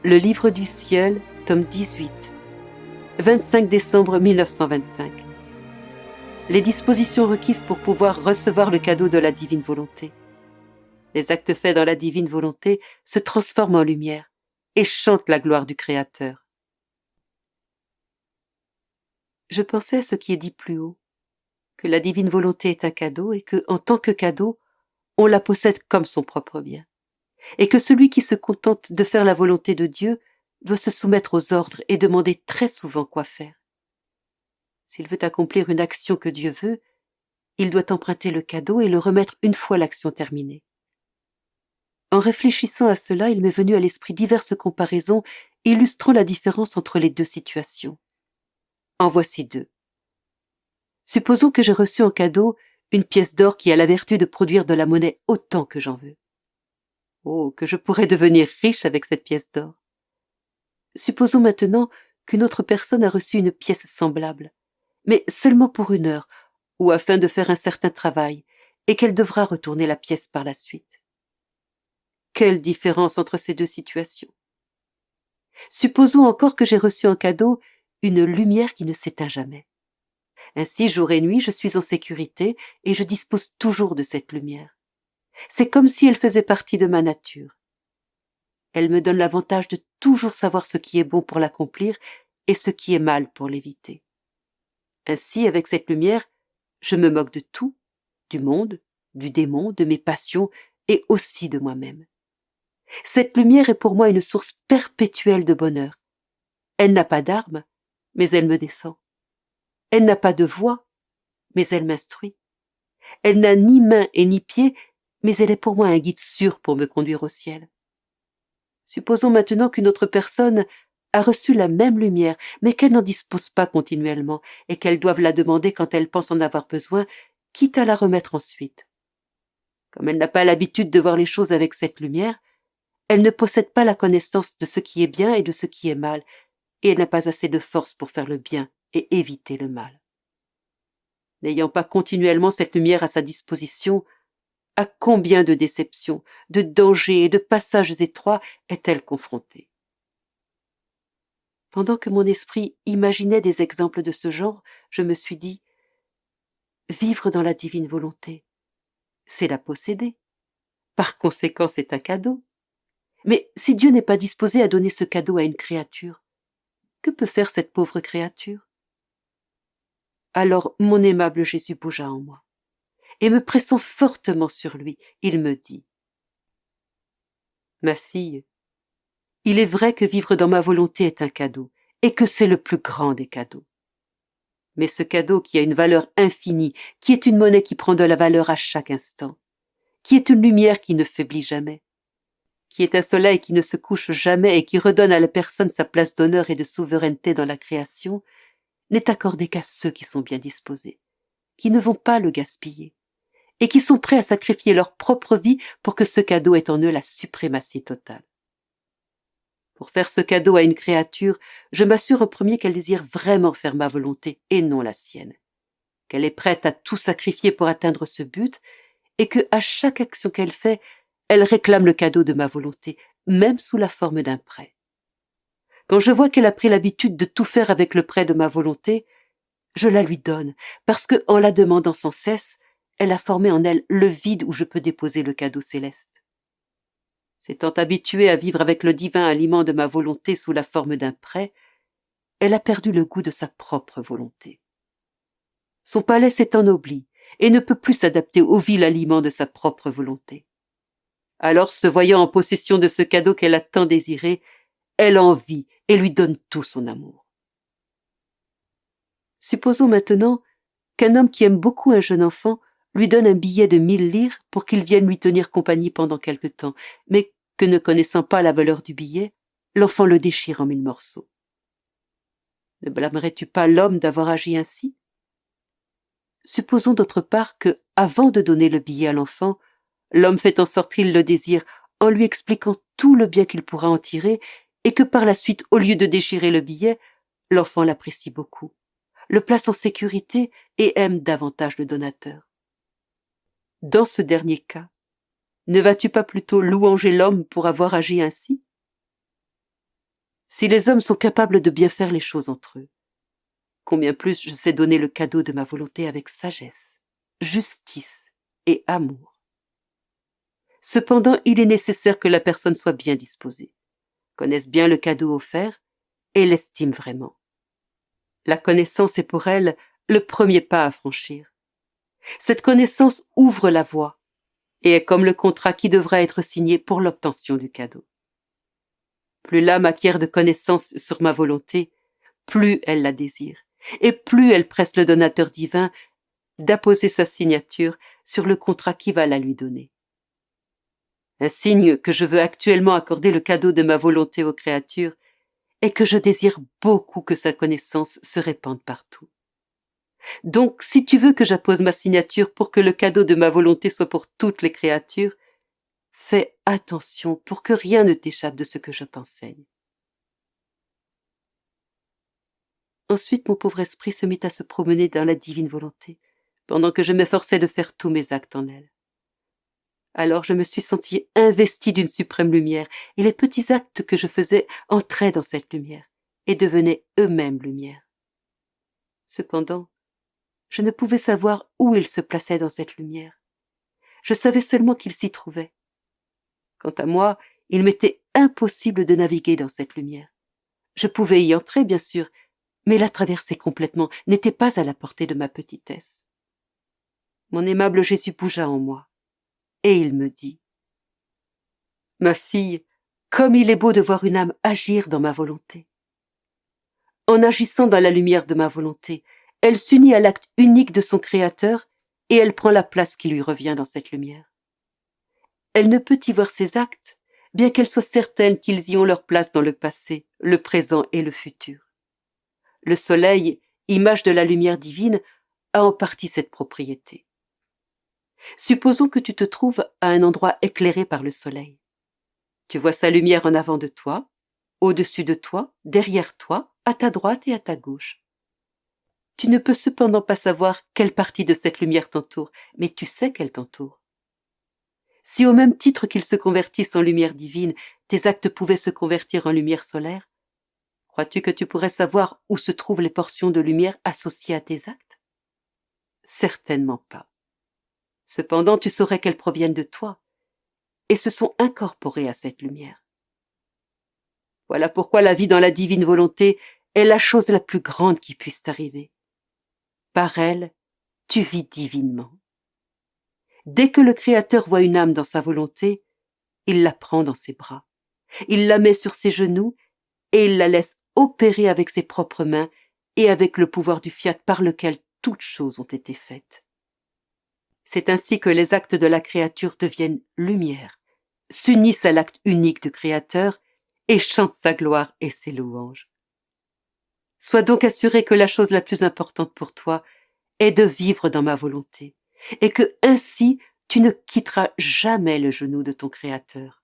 Le livre du ciel, tome 18, 25 décembre 1925. Les dispositions requises pour pouvoir recevoir le cadeau de la divine volonté. Les actes faits dans la divine volonté se transforment en lumière et chantent la gloire du Créateur. Je pensais à ce qui est dit plus haut, que la divine volonté est un cadeau et que, en tant que cadeau, on la possède comme son propre bien, et que celui qui se contente de faire la volonté de Dieu doit se soumettre aux ordres et demander très souvent quoi faire. S'il veut accomplir une action que Dieu veut, il doit emprunter le cadeau et le remettre une fois l'action terminée. En réfléchissant à cela, il m'est venu à l'esprit diverses comparaisons illustrant la différence entre les deux situations. En voici deux. Supposons que j'ai reçu en cadeau une pièce d'or qui a la vertu de produire de la monnaie autant que j'en veux. Oh, que je pourrais devenir riche avec cette pièce d'or. Supposons maintenant qu'une autre personne a reçu une pièce semblable, mais seulement pour 1 heure, ou afin de faire un certain travail, et qu'elle devra retourner la pièce par la suite. Quelle différence entre ces deux situations! Supposons encore que j'ai reçu en cadeau une lumière qui ne s'éteint jamais. Ainsi, jour et nuit, je suis en sécurité et je dispose toujours de cette lumière. C'est comme si elle faisait partie de ma nature. Elle me donne l'avantage de toujours savoir ce qui est bon pour l'accomplir et ce qui est mal pour l'éviter. Ainsi, avec cette lumière, je me moque de tout, du monde, du démon, de mes passions et aussi de moi-même. Cette lumière est pour moi une source perpétuelle de bonheur. Elle n'a pas d'arme, mais elle me défend. Elle n'a pas de voix, mais elle m'instruit. Elle n'a ni main et ni pied, mais elle est pour moi un guide sûr pour me conduire au ciel. Supposons maintenant qu'une autre personne a reçu la même lumière, mais qu'elle n'en dispose pas continuellement et qu'elle doive la demander quand elle pense en avoir besoin, quitte à la remettre ensuite. Comme elle n'a pas l'habitude de voir les choses avec cette lumière, elle ne possède pas la connaissance de ce qui est bien et de ce qui est mal, et elle n'a pas assez de force pour faire le bien et éviter le mal. N'ayant pas continuellement cette lumière à sa disposition, à combien de déceptions, de dangers et de passages étroits est-elle confrontée? Pendant que mon esprit imaginait des exemples de ce genre, je me suis dit, vivre dans la divine volonté, c'est la posséder. Par conséquent, c'est un cadeau. Mais si Dieu n'est pas disposé à donner ce cadeau à une créature, que peut faire cette pauvre créature? Alors mon aimable Jésus bougea en moi, et me pressant fortement sur lui, il me dit, « Ma fille, il est vrai que vivre dans ma volonté est un cadeau, et que c'est le plus grand des cadeaux. Mais ce cadeau qui a une valeur infinie, qui est une monnaie qui prend de la valeur à chaque instant, qui est une lumière qui ne faiblit jamais, qui est un soleil qui ne se couche jamais et qui redonne à la personne sa place d'honneur et de souveraineté dans la création, n'est accordé qu'à ceux qui sont bien disposés, qui ne vont pas le gaspiller, et qui sont prêts à sacrifier leur propre vie pour que ce cadeau ait en eux la suprématie totale. Pour faire ce cadeau à une créature, je m'assure en premier qu'elle désire vraiment faire ma volonté et non la sienne, qu'elle est prête à tout sacrifier pour atteindre ce but, et que, à chaque action qu'elle fait, elle réclame le cadeau de ma volonté, même sous la forme d'un prêt. Quand je vois qu'elle a pris l'habitude de tout faire avec le prêt de ma volonté, je la lui donne, parce que, en la demandant sans cesse, elle a formé en elle le vide où je peux déposer le cadeau céleste. S'étant habituée à vivre avec le divin aliment de ma volonté sous la forme d'un prêt, elle a perdu le goût de sa propre volonté. Son palais s'est ennobli et ne peut plus s'adapter au vil aliment de sa propre volonté. Alors, se voyant en possession de ce cadeau qu'elle a tant désiré, elle en vit et lui donne tout son amour. Supposons maintenant qu'un homme qui aime beaucoup un jeune enfant lui donne un billet de 1000 livres pour qu'il vienne lui tenir compagnie pendant quelque temps, mais que, ne connaissant pas la valeur du billet, l'enfant le déchire en 1000 morceaux. Ne blâmerais-tu pas l'homme d'avoir agi ainsi? Supposons d'autre part que, avant de donner le billet à l'enfant, l'homme fait en sorte qu'il le désire en lui expliquant tout le bien qu'il pourra en tirer et que par la suite, au lieu de déchirer le billet, l'enfant l'apprécie beaucoup, le place en sécurité et aime davantage le donateur. Dans ce dernier cas, ne vas-tu pas plutôt louanger l'homme pour avoir agi ainsi? Si les hommes sont capables de bien faire les choses entre eux, combien plus je sais donner le cadeau de ma volonté avec sagesse, justice et amour. Cependant, il est nécessaire que la personne soit bien disposée, connaisse bien le cadeau offert et l'estime vraiment. La connaissance est pour elle le premier pas à franchir. Cette connaissance ouvre la voie et est comme le contrat qui devra être signé pour l'obtention du cadeau. Plus l'âme acquiert de connaissances sur ma volonté, plus elle la désire, et plus elle presse le donateur divin d'apposer sa signature sur le contrat qui va la lui donner. Un signe que je veux actuellement accorder le cadeau de ma volonté aux créatures est que je désire beaucoup que sa connaissance se répande partout. Donc, si tu veux que j'appose ma signature pour que le cadeau de ma volonté soit pour toutes les créatures, fais attention pour que rien ne t'échappe de ce que je t'enseigne. Ensuite, mon pauvre esprit se mit à se promener dans la divine volonté, pendant que je m'efforçais de faire tous mes actes en elle. Alors je me suis sentie investie d'une suprême lumière, et les petits actes que je faisais entraient dans cette lumière, et devenaient eux-mêmes lumière. Cependant, je ne pouvais savoir où ils se plaçaient dans cette lumière. Je savais seulement qu'ils s'y trouvaient. Quant à moi, il m'était impossible de naviguer dans cette lumière. Je pouvais y entrer, bien sûr, mais la traverser complètement n'était pas à la portée de ma petitesse. Mon aimable Jésus bougea en moi, et il me dit « Ma fille, comme il est beau de voir une âme agir dans ma volonté. En agissant dans la lumière de ma volonté, elle s'unit à l'acte unique de son Créateur et elle prend la place qui lui revient dans cette lumière. Elle ne peut y voir ses actes, bien qu'elle soit certaine qu'ils y ont leur place dans le passé, le présent et le futur. Le soleil, image de la lumière divine, a en partie cette propriété. Supposons que tu te trouves à un endroit éclairé par le soleil. Tu vois sa lumière en avant de toi, au-dessus de toi, derrière toi, à ta droite et à ta gauche. Tu ne peux cependant pas savoir quelle partie de cette lumière t'entoure, mais tu sais qu'elle t'entoure. Si au même titre qu'ils se convertissent en lumière divine, tes actes pouvaient se convertir en lumière solaire, crois-tu que tu pourrais savoir où se trouvent les portions de lumière associées à tes actes? Certainement pas. Cependant, tu saurais qu'elles proviennent de toi et se sont incorporées à cette lumière. Voilà pourquoi la vie dans la divine volonté est la chose la plus grande qui puisse t'arriver. Par elle, tu vis divinement. Dès que le Créateur voit une âme dans sa volonté, il la prend dans ses bras, il la met sur ses genoux et il la laisse opérer avec ses propres mains et avec le pouvoir du fiat par lequel toutes choses ont été faites. C'est ainsi que les actes de la créature deviennent lumière, s'unissent à l'acte unique du Créateur et chantent sa gloire et ses louanges. Sois donc assuré que la chose la plus importante pour toi est de vivre dans ma volonté, et que ainsi tu ne quitteras jamais le genou de ton Créateur.